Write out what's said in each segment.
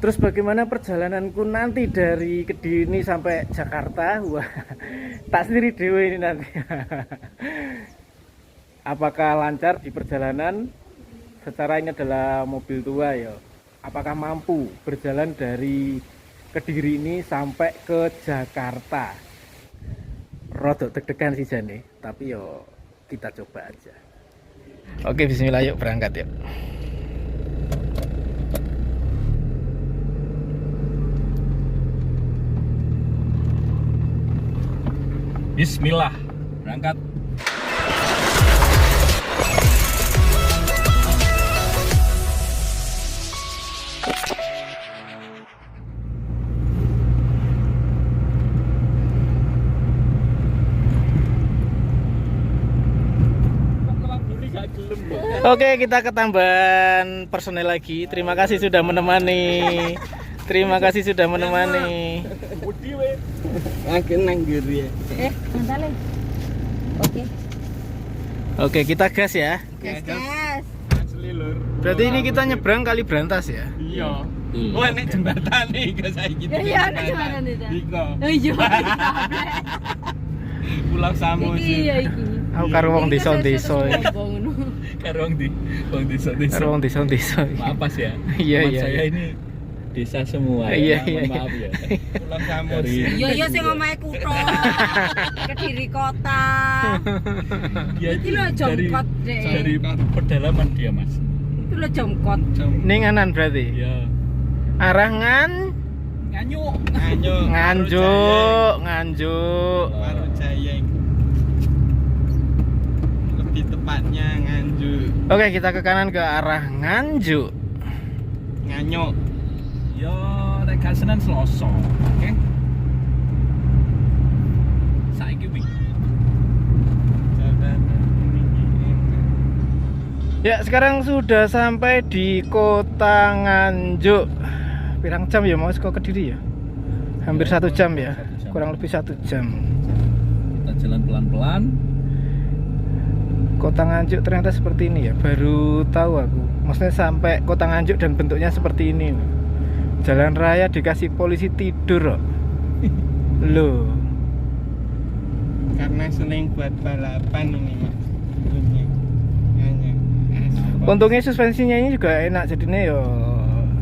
Terus bagaimana perjalananku nanti dari Kediri ini sampai Jakarta? Wah, tak sendiri dewe ini nanti. Apakah lancar di perjalanan? Secara ini adalah mobil tua ya. Apakah mampu berjalan dari Kediri ini sampai ke Jakarta? Rodok deg-degan sih jane, tapi yo kita coba aja. Oke, bismillah, yuk berangkat yuk. Bismillah, berangkat. Oke, kita ketambahan personel lagi. Terima kasih sudah menemani. Terima kasih sudah menemani. Mantale. Oke, kita gas ya. Gas. Berarti ini kita nyebrang kali Brantas ya. Iya. Wah, nek jembatan nih guys saiki. Iya, nek jembatan itu. Iko. Oh iya. Pulau Samus. Iya iki. Aku karo wong desa-desa. Karo wong desa-desa. Karo wong desa-desa. Maaf Mas ya. Iya, Teman iya, saya iya. ini desa semua. Iya, ya. iya. Maaf ya. Pulau Samus. Iya iya sing omahe kutho. Kediri kota. Dia Iki lho jongkot, Dek. dari pedalaman dia Mas. Itu lo jongkot. Ning anan berarti. Iya. Arah Nganjuk. Nganjuk. Baru Jaya lebih tepatnya Nganjuk. Oke, kita ke kanan ke arah Nganjuk. Nganyuk. Yo, rek gak Senin Selasa. Oke. Saiki wi. Ya, sekarang sudah sampai di kota Nganjuk. Pirang jam ya Mas ke Kediri ya? Hampir 1 jam ya, kurang lebih 1 jam. Kita jalan pelan-pelan. Kota Nganjuk ternyata seperti ini ya, baru tahu aku. Maksudnya sampai kota Nganjuk dan bentuknya seperti ini. Jalan raya dikasih polisi tidur loh. Karena sering buat balapan ini Mas. Nganyuk. Untungnya suspensinya ini juga enak, jadinya yo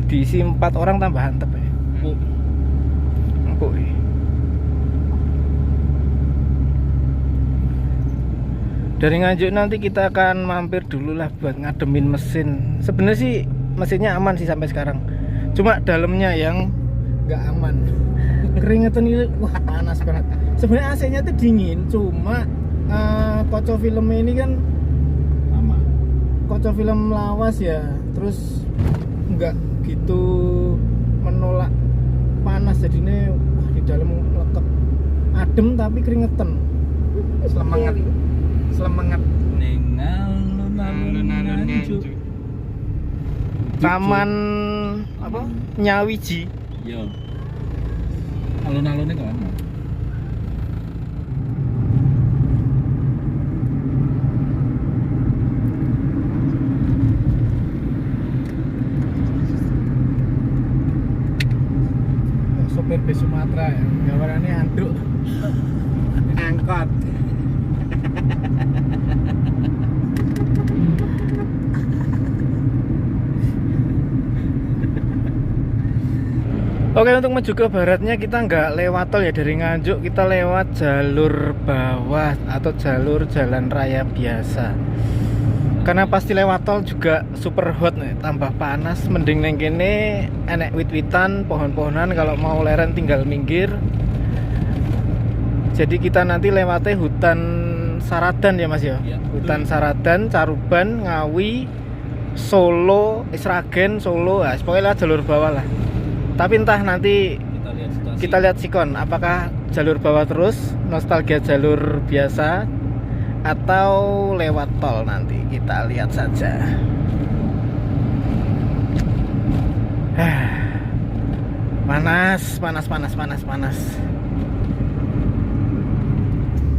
diisi 4 orang tambah antep ya. Empuk. Dari Nganjuk nanti kita akan mampir dulu lah buat ngademin mesin. Sebenarnya sih mesinnya aman sih sampai sekarang. Cuma dalamnya yang nggak aman. Keringetan itu wah panas banget. Sebenarnya AC-nya tuh dingin, cuma kaca filmnya ini kan Lama. kaca film lawas ya. Terus nggak gitu menolak panas, jadinya wah, di dalam lekep adem tapi keringetan. Selemengat. Ning alun-alun Nganjuk. Nganjuk. Taman apa? Nyawiji. Yo. Alun-alunnya kok ana. Sopir bis Sumatera ya, gambarannya anduk. Angkot. Oke, untuk menuju ke baratnya kita nggak lewat tol ya, dari Nganjuk kita lewat jalur bawah atau jalur jalan raya biasa. Karena pasti lewat tol juga super hot nih, tambah panas. Mending neng kene enek wit-witan, pohon-pohonan, kalau mau leren tinggal minggir. Jadi kita nanti lewatnya hutan Saradan ya Mas ya. Iya. Hutan Saradan, Caruban, Ngawi, Solo, Sragen, Solo, nah, pokoknya jalur bawah lah. Tapi entah nanti Kita lihat situasi. kita lihat sikon apakah jalur bawah terus, nostalgia jalur biasa, atau lewat tol, nanti kita lihat saja. Panas.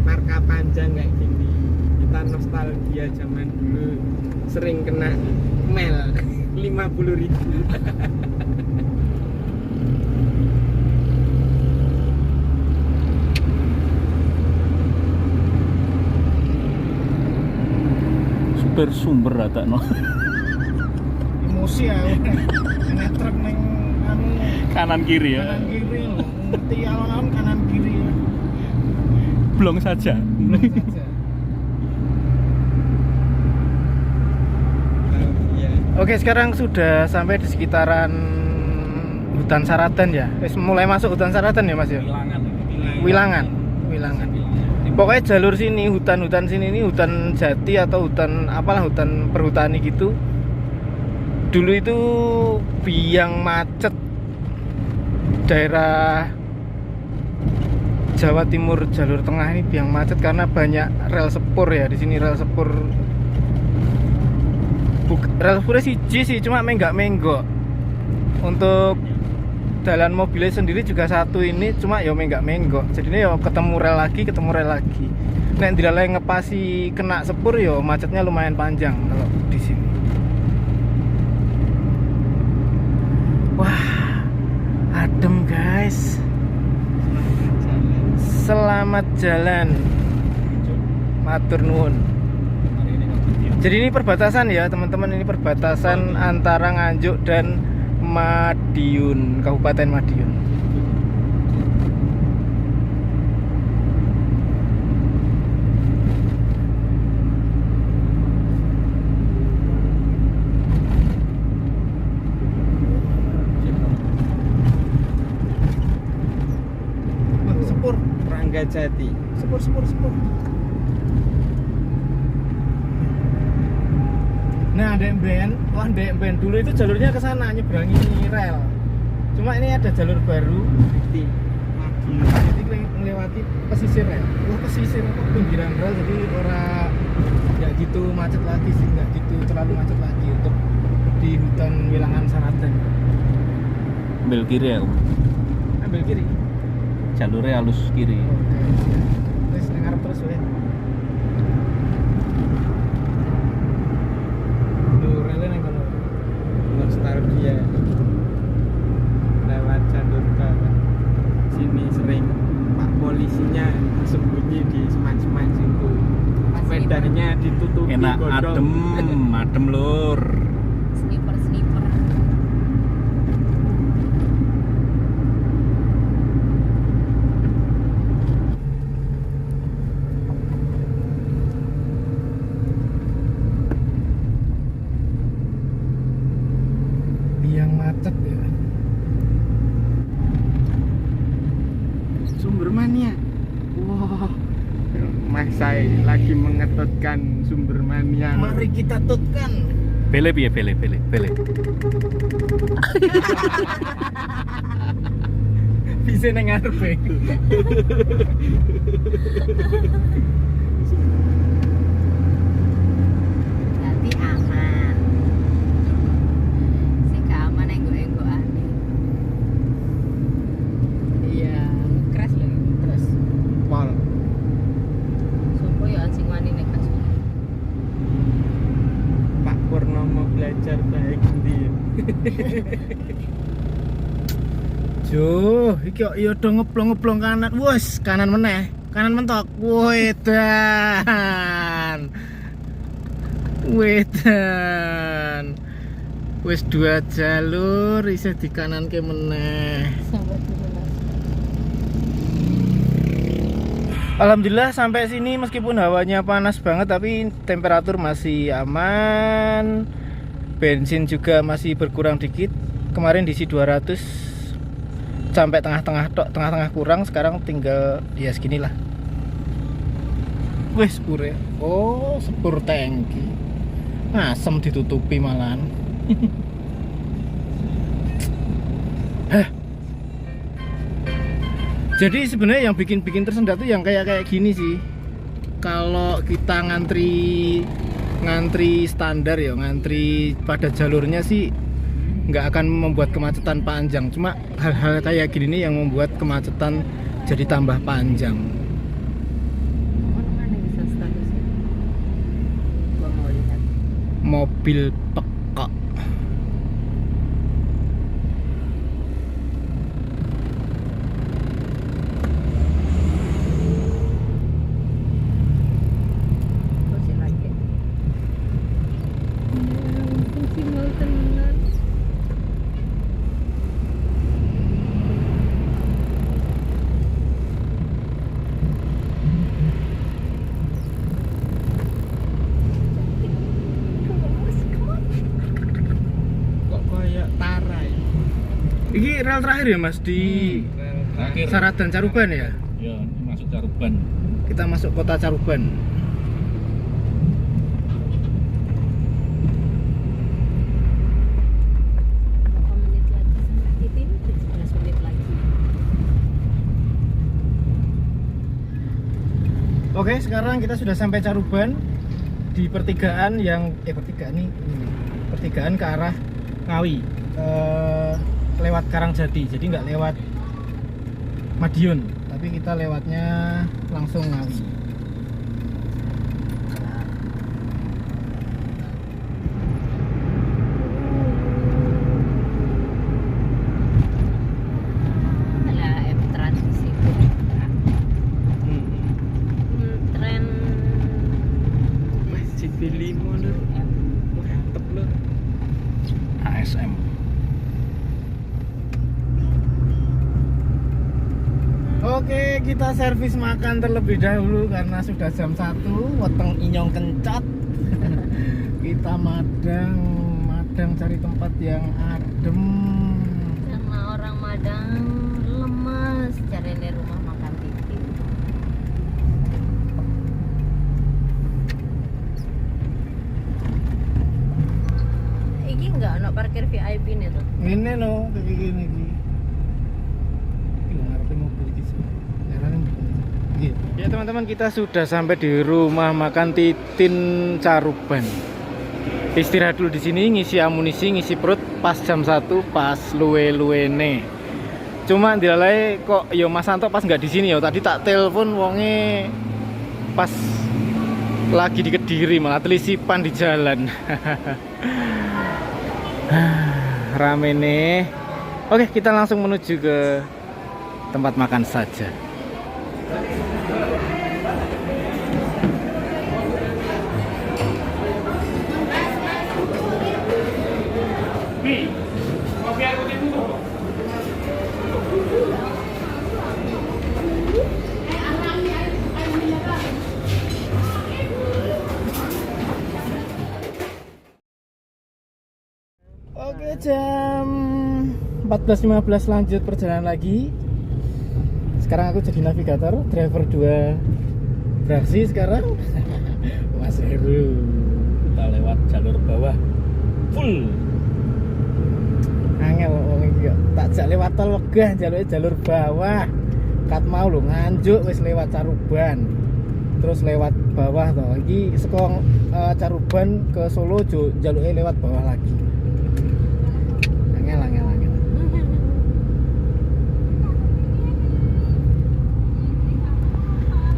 Marka panjang kayak gini. Kita nostalgia zaman dulu sering kena mel 50.000. sopir sumber rata no. Emosi ya. Kena truk neng anu Kanan kiri ya. kanan kiri lho. Ngerti alon-alon kanan kiri. Blong saja. Belum saja. Oke, sekarang sudah sampai di sekitaran hutan Saraten ya. Mulai masuk hutan Saraten ya Mas ya? Wilangan. Pokoknya jalur sini, hutan-hutan sini ini hutan jati atau hutan apalah, hutan perhutani gitu. Dulu itu biang macet daerah Jawa Timur jalur tengah ini biang macet karena banyak rel sepur ya di sini. Rel sepur rel sepurnya sih cuma menggak-menggok. Untuk jalan mobilnya sendiri juga satu ini cuma ya menggak-menggok. Jadinya ya ketemu rel lagi. Nek dilalai ngepasi kena sepur ya macetnya lumayan panjang kalau di sini. Wah, adem guys. Selamat jalan. Matur nuwun. Jadi ini perbatasan ya teman-teman, ini perbatasan antara Nganjuk dan Madiun, Kabupaten Madiun. Sepur Ranggajati. sepur. Nah, Ndek Ben dulu itu jalurnya ke sana nyeberangi rel. Cuma ini ada jalur baru Di jadi melewati pesisir rel. Pesisir apa pinggiran rel, jadi orang nggak gitu macet lagi sih, nggak gitu terlalu macet lagi untuk di hutan Wilangan Saraten. Ambil kiri ya, Om. Ambil kiri. Jalurnya halus kiri. Oke. Terus ngarep terus ya. nostalgia lewat jalur bawah sini sering pak polisinya sembunyi di semak-semak situ, sepedanya ditutupi Enak godong. adem lur. Sniper. Biang macet ya. Sumber mania. Wow, Mas saya lagi mengetutkan sumber mania. Mari kita tutkan. Bele piye bele. Bisa nang ngarepe. Berarti aman. Sing gak aman enggok-enggokane. Iya, keras lho. Terus Pol. Sopo ya sing wani nek gas. Pak Purnomo belajar baik ndi. Jo, iki kok ya do ngeblong-ngeblong kanan. Wes, kanan meneh. Kanan mentok. Wedan. Wes dua jalur isih di kanan ke meneh. Sampai turunan. Alhamdulillah sampai sini meskipun hawanya panas banget tapi temperatur masih aman. Bensin juga masih berkurang dikit. Kemarin diisi 200 sampai tengah-tengah kurang, sekarang tinggal ya seginilah. Wih, sepur ya. Oh, sepur tangki. Ngasem ditutupi malahan. Hah. Jadi sebenarnya yang bikin tersendat tuh yang kayak gini sih. Kalau kita ngantri standar ya, ngantri pada jalurnya sih nggak akan membuat kemacetan panjang. Cuma hal-hal kayak gini nih yang membuat kemacetan jadi tambah panjang. Mana bisa statusnya? Gua mau lihat. Mobil pekak. Terus lagi. Ini rel terakhir ya Mas di Terakhir. Saradan Caruban ya? Ya, ini masuk Caruban. Kita masuk kota Caruban. Berapa menit lagi sampai titik? 17 menit lagi. Oke, sekarang kita sudah sampai Caruban di pertigaan yang pertigaan ini pertigaan ke arah Ngawi, lewat Karangjati, jadi nggak lewat Madiun, tapi kita lewatnya langsung Ngawi. Lah, Trans di situ. Tren CV5 lho. Mantep lho. ASM. Oke, kita servis makan terlebih dahulu karena sudah jam 1, weteng inyong kencot. Kita madang cari tempat yang adem. karena orang Madang lemas cari di rumah makan titik. Iki enggak ono parkir VIP nih tuh. Ini no, kayak gini iki. Iki ngarepe mobil iki sih. Jarane gitu. Ya teman-teman, kita sudah sampai di rumah makan Titin Caruban. Istirahat dulu di sini, ngisi amunisi, ngisi perut pas jam 1 pas luwe-luwene. Cuma dilalai kok yo Mas Santo pas nggak di sini yo. Tadi tak telepon wonge pas lagi di Kediri malah telisipan di jalan. Rame nih. Oke, kita langsung menuju ke tempat makan saja. Oke, jam 14.15 lanjut perjalanan lagi. Sekarang aku jadi navigator, driver 2 beraksi sekarang. Mas Heru. Kita lewat jalur bawah full. Angel wong iki kok. Tak jak lewat tol wegah jaluke jalur bawah. Kat mau lho nganjuk wis lewat Caruban. Terus lewat bawah to. Iki saka Caruban ke Solo jaluke lewat bawah lagi. Angel.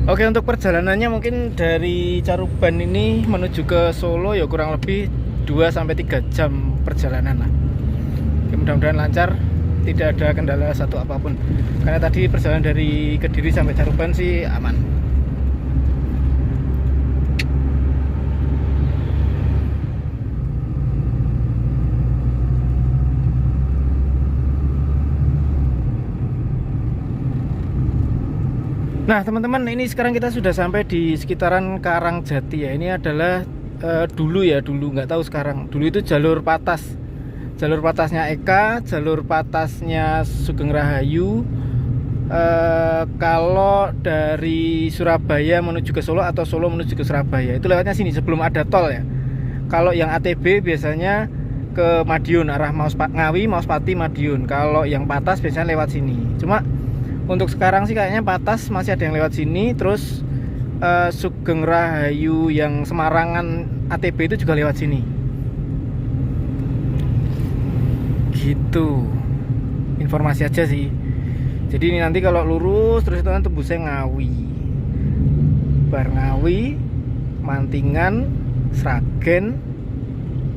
Oke, untuk perjalanannya mungkin dari Caruban ini menuju ke Solo ya kurang lebih 2-3 jam perjalanan lah. Oke, mudah-mudahan lancar, tidak ada kendala satu apapun. Karena tadi perjalanan dari Kediri sampai Caruban sih aman. Nah teman-teman, ini sekarang kita sudah sampai di sekitaran Karangjati ya. Ini adalah dulu nggak tahu sekarang. Dulu itu jalur patasnya Eka, jalur patasnya Sugeng Rahayu. Kalau dari Surabaya menuju ke Solo atau Solo menuju ke Surabaya itu lewatnya sini sebelum ada tol ya. Kalau yang ATB biasanya ke Madiun, arah Ngawi, Mauspati, Madiun. Kalau yang patas biasanya lewat sini. Cuma untuk sekarang sih kayaknya patas masih ada yang lewat sini. Terus Sugeng Rahayu yang Semarangan ATB itu juga lewat sini. Gitu. Informasi aja sih. Jadi ini nanti kalau lurus terus itu kan tembusnya Ngawi. Bar Ngawi, Mantingan, Sragen,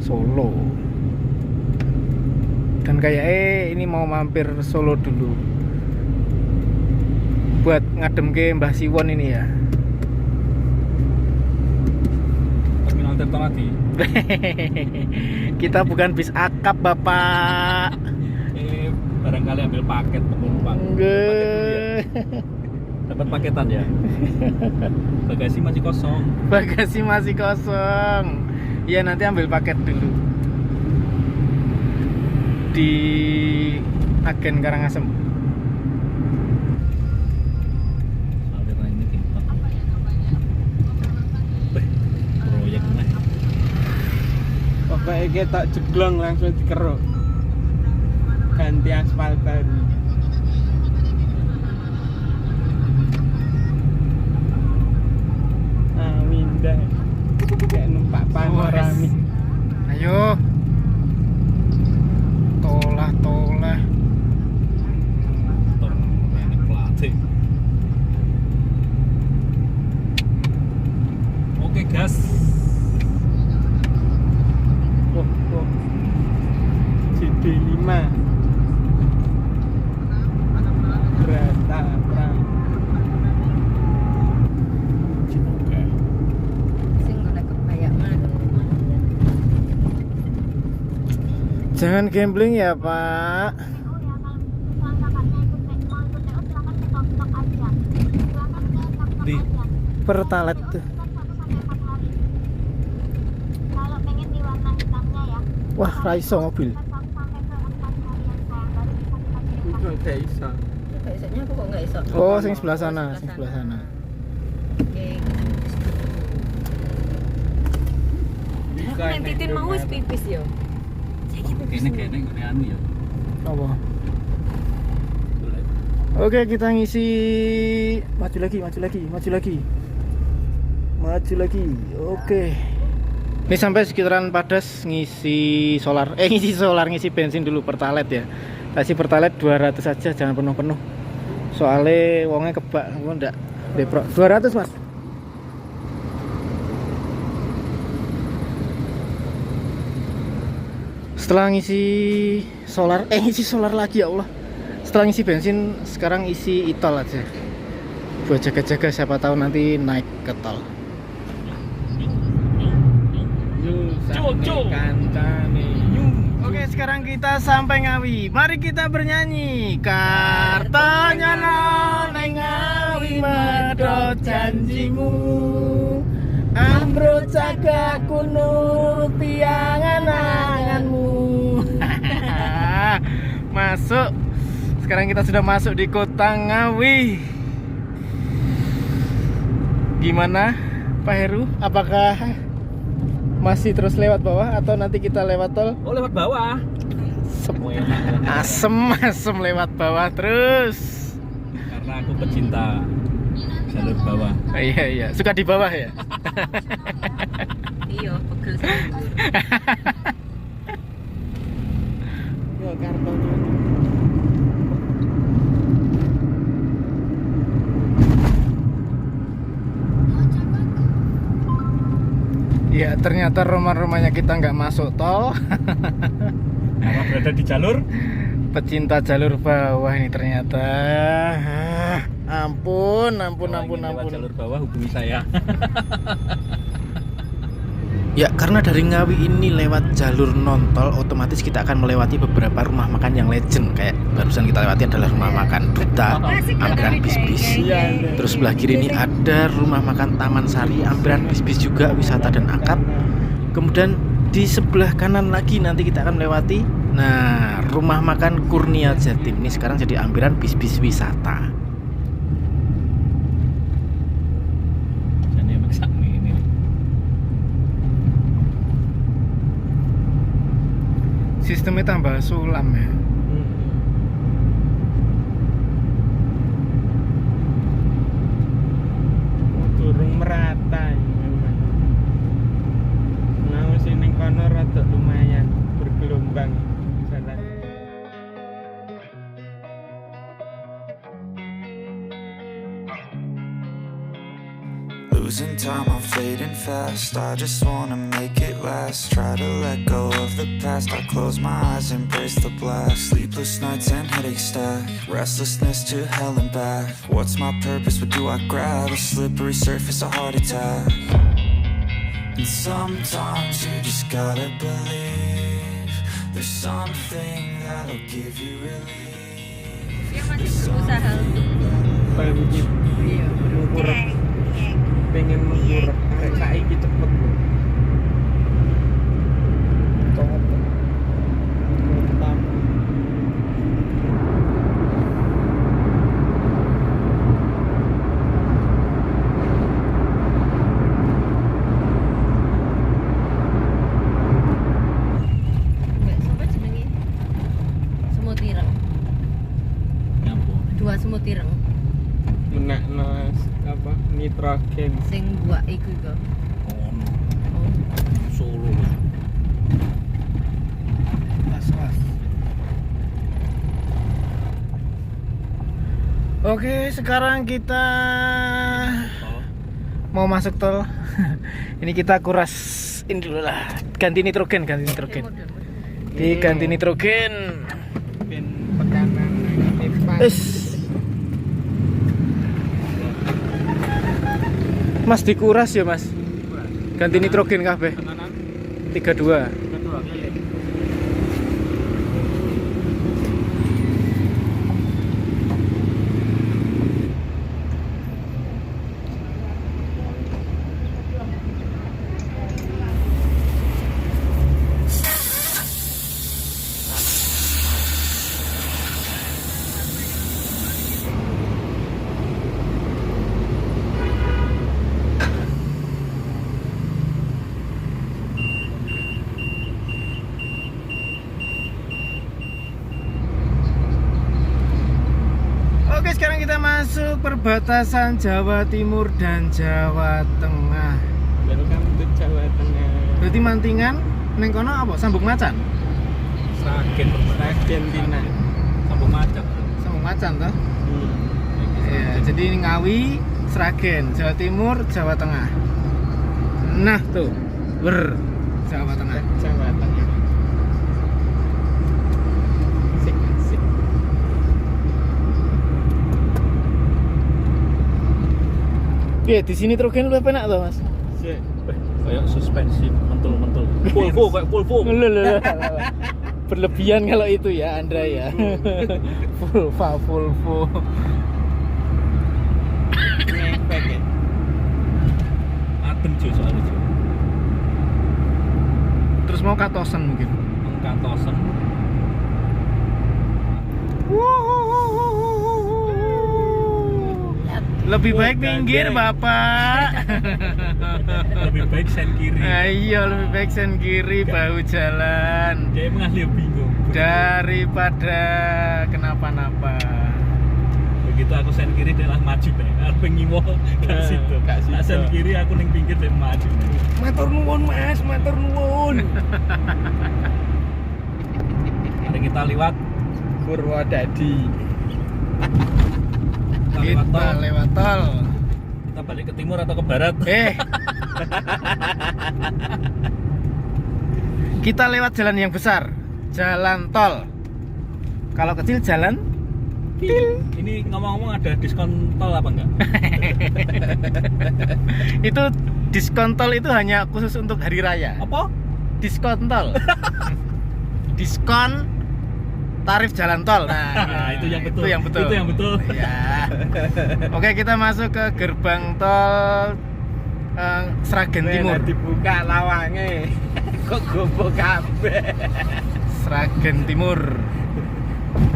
Solo. Dan kayaknya ini mau mampir Solo dulu buat ngadem ke Mbah Siwon ini ya. Terminal Tirtonadi. Kita bukan bis akap Bapak. Barangkali ambil paket penumpang. Enggak. Dapat paketan ya. Bagasi masih kosong. Bagasi masih kosong. Iya, nanti ambil paket dulu. Di Agen Karangasem. Aliran ini kita. Proyek nih. Pokoknya kita jeglong langsung dikeruk. Ganti aspal baru. Windah kayak numpak panorami. Ayo. Tolah. Ini pelatih. Oke gas. Oh. GD5 Berata Prang. Oke. Sing oleh kebayangan. Jangan gambling ya, Pak. Di Pertalite tuh. Kalau pengen di warna hitamnya ya. Wah, raiso mobil. Itu gak iso. Biasanya aku kok nggak iso. Oh, sing sebelah sana, sing sebelah sana. Oke. Bisa Aku titin mau wis pipis yo. kene ngene ya. Apa? Oke, kita ngisi maju lagi. Oke. Ini sampai sekitaran Padas ngisi bensin dulu Pertalite ya. Kasih Pertalite 200 saja, jangan penuh-penuh. Soalnya wongnya kebak, aku ndak deprok. 200, Mas. Setelah ngisi solar lagi ya Allah. Setelah ngisi bensin, sekarang isi e-tol aja. Buat jaga-jaga siapa tahu nanti naik ke tol. Kancane. Oke, sekarang kita sampai Ngawi. Mari kita bernyanyi. Kartanya nang Ngawi medhot janjimu. Ambro jaga nuruti angan-anganmu. Masuk. Sekarang kita sudah masuk di kota Ngawi. Gimana Pak Heru? Apakah masih terus lewat bawah atau nanti kita lewat tol? Oh, lewat bawah. Asem lewat bawah terus. Karena aku pecinta jalur bawah. Iya, suka di bawah ya. Iya, pegel sekali. Yo kartonnya. Ya, ternyata rumah-rumahnya kita nggak masuk tol. Karena berada di jalur Pecinta jalur bawah ini ternyata. Ampun. lewat jalur bawah hubungi saya. Ya, karena dari Ngawi ini lewat jalur non-tol, otomatis kita akan melewati beberapa rumah makan yang legend. Kayak barusan kita lewati adalah rumah makan Duta, ampiran bis-bis. Terus sebelah kiri ini ada rumah makan Taman Sari, ampiran bis-bis juga, wisata dan akad. Kemudian di sebelah kanan lagi nanti kita akan melewati, nah, rumah makan Kurnia Jatim. Ini sekarang jadi ampiran bis-bis wisata. Jadi maksa ini. Sistemnya tambah sulam ya. Durung merata ya memang. Nah, sini kono rada lumayan bergelombang jalan. Losing time, I'm fading fast. I just wanna make it last. Try to let go of the past. I close my eyes, embrace the blast. Sleepless nights and headaches stack. Restlessness to hell and back. What's my purpose? What do I grab? A slippery surface, a heart attack. And sometimes you just gotta believe there's something that'll give you relief. Dia masih berusaha untuk Bangkit mengkurep. Pengen mengkurep. Arek saiki cepet lho. buah semut ireng. Menakno apa nitrogen. Sing buah iku iku. Oh, Oh. Solo. Was. Oke, sekarang kita mau masuk tol. Ini kita kuras ini dulu lah. Ganti nitrogen. Diganti nitrogen. Ben tekanan lipat. Mas dikuras ya, Mas. Ganti nitrogen kabeh. 32. Oke, sekarang kita masuk perbatasan Jawa Timur dan Jawa Tengah. Welcome to Jawa Tengah. Berarti Mantingan neng kono apa? Sambung Macan. Sragen Tina. Sambung macet. Sambung Macan toh? Ya, jadi ini Ngawi, Sragen, Jawa Timur, Jawa Tengah. Nah, tuh. Jawa Tengah. Jawa Tengah. Sik. Oke, di sini nitrogen lebih enak toh, Mas? Sik. Kayak suspensi mentul-mentul. Volvo kayak Volvo. Loh. Berlebihan kalau itu ya, Andra ya. Volvo. Ngefek ya. Adem Jo soalnya Jo. Terus mau katosen mungkin. Katosen. Lebih baik minggir, Bapak. Lebih baik sen kiri. Ayo, lebih baik sen kiri, bau jalan Dia mengalih bingung. daripada kenapa-napa. Begitu aku sen kiri dia lah maju deh. Aku ngiwo gak situ. Gak situ. Nah, sen kiri aku ning pinggir dia maju. Matur nuwun, Mas, matur nuwun. Mari kita lewat. Purwodadi. Kita lewat tol. Kita balik ke timur atau ke barat? Kita lewat jalan yang besar, jalan tol. Kalau kecil jalan til. Ini ngomong-ngomong ada diskon tol apa enggak? Itu diskon tol itu hanya khusus untuk hari raya. Apa? Diskon tol. Diskon tarif jalan tol. Nah, itu yang betul. Itu yang betul. Itu yang betul. Ya. Oke, kita masuk ke gerbang tol Sragen Timur. Dibuka lawange. Kok gopo kabeh. Sragen Timur.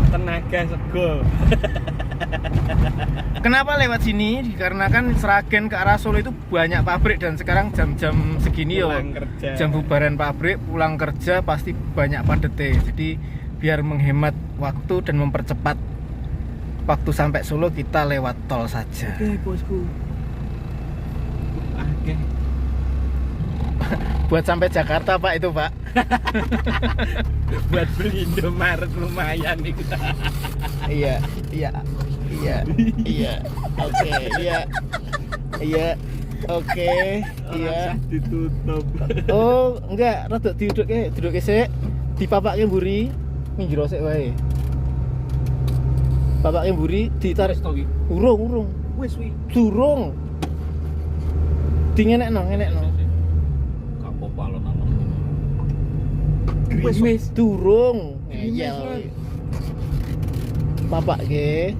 Tenaga sego. Kenapa lewat sini? Dikarenakan Sragen ke arah Solo itu banyak pabrik dan sekarang jam-jam segini Pulang kerja. jam bubaran pabrik, pulang kerja pasti banyak padete. Jadi biar menghemat waktu dan mempercepat waktu sampai Solo, kita lewat tol saja. Oke, bosku. Oke. Buat sampai Jakarta, Pak, itu, Pak. Buat beli Indomaret lumayan nih kita. Iya. Oke, iya. Oke, iya. Ditutup. Oh, enggak, rada diduduke sik. Dipapake mburi, minggir sik wae. Papake mburi ditarik. Urung. Wis wi. Durung. Ngenekno. Gak apa-apa lo nang. Wis durung. Ngeyel. Papake.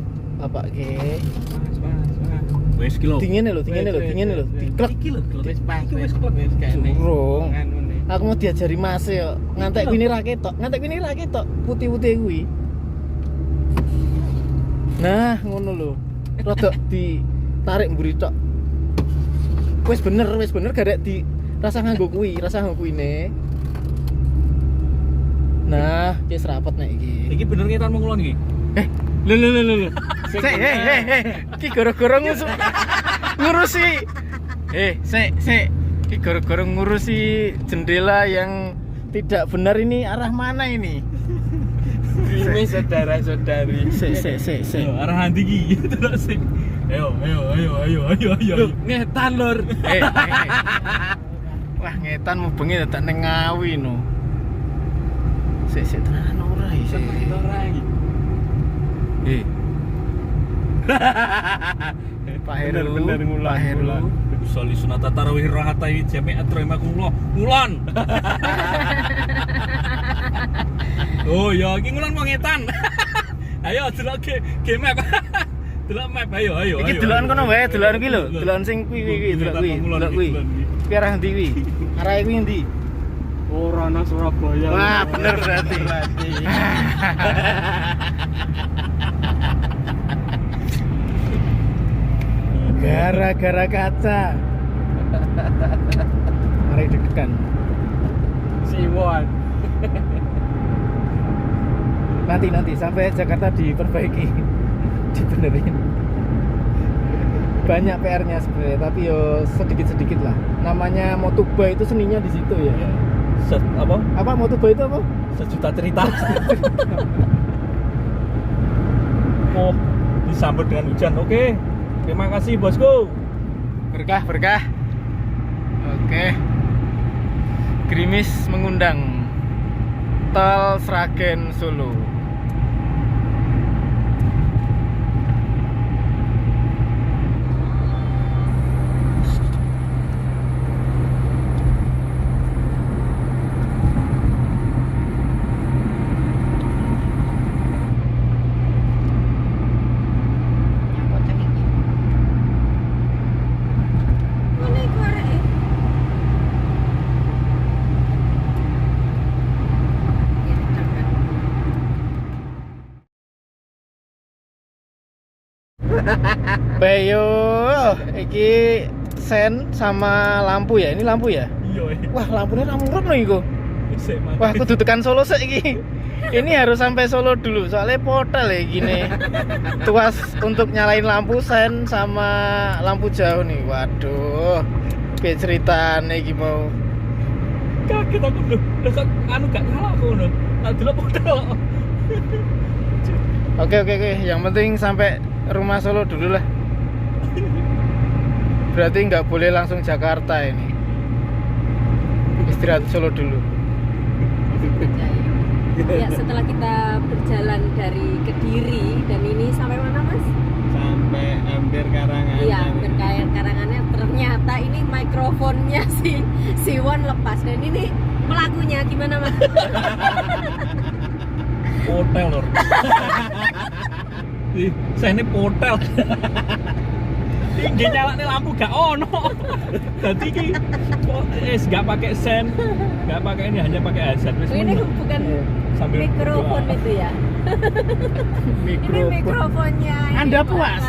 Wis kilo. Dingene lho. Diklek. Iki lho. Wis pas. Wis kene. Durung. Anune. Aku mau diajari Mas yo. Ngantek kuwi ra ketok. Putih-putih kuwi. Nah, ngono lho. Rada ditarik mburi tok. Wis bener garek di rasa nganggo kuwine. Nah, wis rapet nek iki. Iki bener ngetan mengulon iki. Lho. Sik, iki gara-gara ngurusi. Sik. Iki gara-gara ngurusi jendela yang tidak benar ini arah mana ini? Ini saudara-saudari. Sik. Arah nanti iki terus sik. Ayo. Ngetan lur. Wah, ngetan mau bengi dadak ning Ngawi no. Sik tenan ora iki. Pak Heru, Bener Pak Heru. Soli sunata tarawih rahata iki jami'at rahimakumullah. Ngulon. Oh ya, iki ngulon mau ngetan. Ayo delok ge map. Delok map ayo. Iki delokan kono wae, delokan iki lho, delokan sing kuwi, delok kuwi. Kuwi arah ndi kuwi? Arah kuwi ndi? Ora nang Surabaya. Wah, bener berarti. Gara-gara kaca. Mari deg-degan. Siwon. Nanti sampai Jakarta diperbaiki, dibenerin. Banyak PR-nya sebenarnya, tapi yo sedikit-sedikit lah. Namanya Motoba itu seninya di situ ya. Apa Motoba itu apa? Sejuta cerita. Oh, disambut dengan hujan. Oke. Terima kasih bosku. Berkah. Oke. Gerimis mengundang. Tol Sragen Solo. Bayo, iki sen sama lampu ya. Ini lampu ya? Iya. Wah, lampunya ramurut loh iku. Sik, Mas. Wah, kudu tekan Solo sik iki. Ini harus sampai Solo dulu, soalnya potel ya gini. Tuas untuk nyalain lampu sen sama lampu jauh nih. Waduh. Piye ceritane iki mau? Kaget aku lho. Lah kok anu gak nyala aku ngono. Tak delok modal. Oke. Yang penting sampai rumah Solo dulu lah. Berarti nggak boleh langsung Jakarta ini. Istirahat Solo dulu. Ya, setelah kita berjalan dari Kediri dan ini sampai mana Mas? Sampai hampir Karangan. Iya, hampir Karangannya. Ternyata ini mikrofonnya si Won lepas dan ini pelakunya gimana Mas? Hotel lor. Saya ini hotel. Tinggi nyalane lampu gak ono. Dadi iki gak pakai sen, gak pakai ini, hanya pakai headset. Ini bukan sambil mikrofon berdoa. itu ya. Ini mikrofonnya. Anda puas?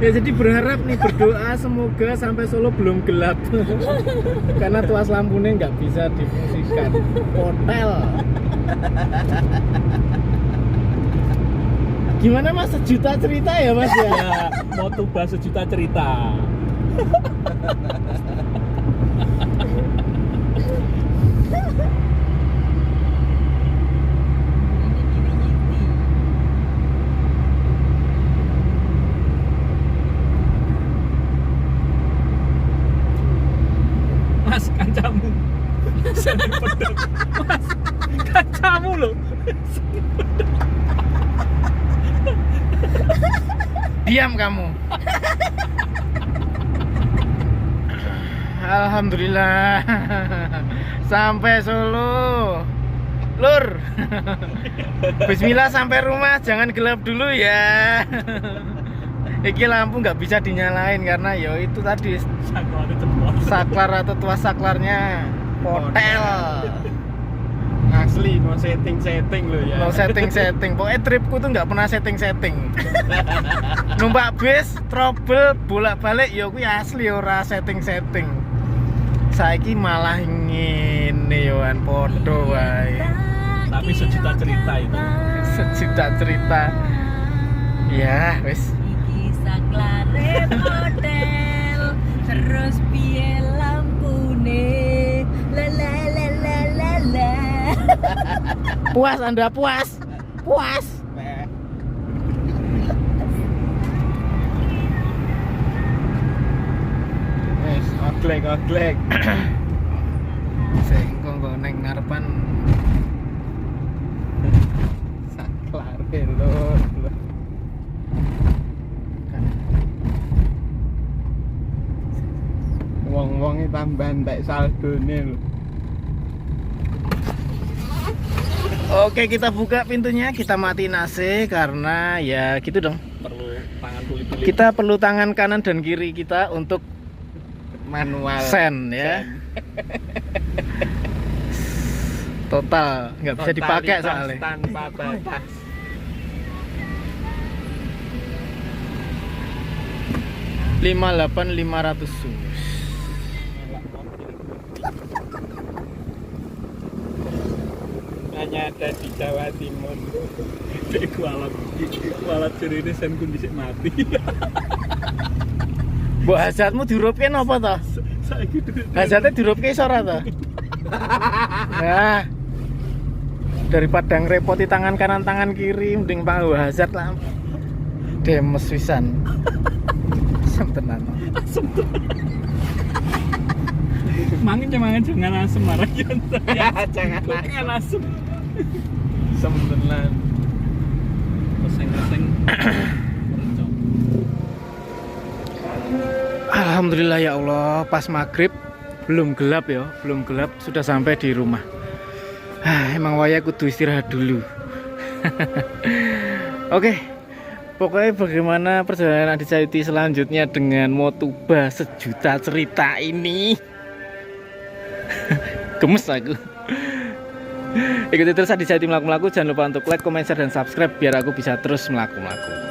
Ya, jadi berharap nih, berdoa semoga sampai Solo belum gelap. Karena tuas lampunya nggak bisa difungsikan. Hotel. Gimana Mas, sejuta cerita ya Mas ya? Ya, Motoba sejuta cerita. Mas, kancamu. Seni pedot. Mas, kancamu loh. Diam kamu. Alhamdulillah sampai Solo. Lur. Bismillah sampai rumah, jangan gelap dulu ya. Iki lampu nggak bisa dinyalain karena ya itu tadi saklar atau tuas saklarnya hotel. Asli no setting loh ya. No setting. Pokoknya tripku tuh nggak pernah setting. Numpak bis, trouble, bolak-balik ya kuwi asli ora setting. Saiki malah ngene yoan podo wae. Tapi sejuta cerita itu. Sejuta cerita. Ya, wis. Kisah klare model terus piye lampune la la la la la la. Puas Anda, puas. Puas. Wes, oglek. Sing kok neng ngarepan Saklare lho. Wong-wonge tambah entek saldone lho. Oke, kita buka pintunya, kita matiin AC karena ya gitu dong. Perlu tangan kulit-kulit. Kita perlu tangan kanan dan kiri kita untuk Manual. sen ya. Total nggak bisa dipakai Totalitas soalnya. tanpa batas. $58.500 sus. Hanya ada di Jawa Timur. Kualat jari ini sen kundi sik mati. Mbok hajatmu dirupke napa to? Saiki duit. Hajatnya dirupke iso ora to? Nah, daripada ngerepoti tangan kanan tangan kiri mending panggo hajat lah. Demes pisan. Semtenan. Mangan jangan asem marah Ya, jangan Jangan asem. Sembelan. Peseng-peseng. Alhamdulillah ya Allah, pas maghrib belum gelap ya, belum gelap sudah sampai di rumah. Emang waya kudu istirahat dulu. Oke, pokoknya bagaimana perjalanan Adi Sayuti selanjutnya dengan Motuba sejuta cerita ini. Gemes aku. Ikuti terus Adi Sayuti melaku-melaku. Jangan lupa untuk like, comment, share, dan subscribe biar aku bisa terus melaku-melaku.